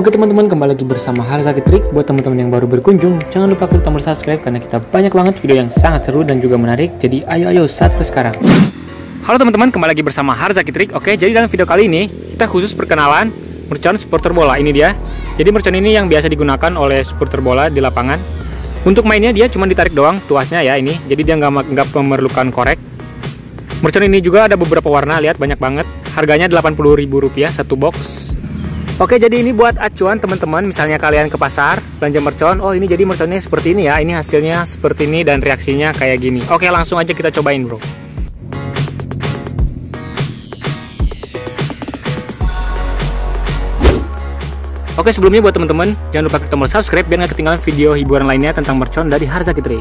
Oke teman-teman, kembali lagi bersama Harzaki Trik. Buat teman-teman yang baru berkunjung, jangan lupa klik tombol subscribe karena kita banyak banget video yang sangat seru dan juga menarik. Jadi ayo subscribe sekarang. Halo teman-teman, kembali lagi bersama Harzaki Trik. Oke, jadi dalam video kali ini kita khusus perkenalan mercon supporter bola. Ini dia. Jadi mercon ini yang biasa digunakan oleh supporter bola di lapangan. Untuk mainnya dia cuma ditarik doang tuasnya ya ini. Jadi dia nggak memerlukan korek. Mercon ini juga ada beberapa warna, lihat banyak banget. Harganya Rp80.000 satu box. Oke, jadi ini buat acuan teman-teman, misalnya kalian ke pasar belanja mercon, oh ini jadi merconnya seperti ini ya, ini hasilnya seperti ini dan reaksinya kayak gini. Oke, langsung aja kita cobain bro. Oke, sebelumnya buat teman-teman jangan lupa klik tombol subscribe biar nggak ketinggalan video hiburan lainnya tentang mercon dari Harzaki Trik.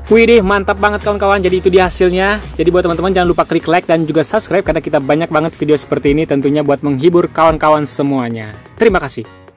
Widih, mantap banget kawan-kawan. Jadi itu dia hasilnya. Jadi buat teman-teman jangan lupa klik like dan juga subscribe karena kita banyak banget video seperti ini tentunya buat menghibur kawan-kawan semuanya. Terima kasih.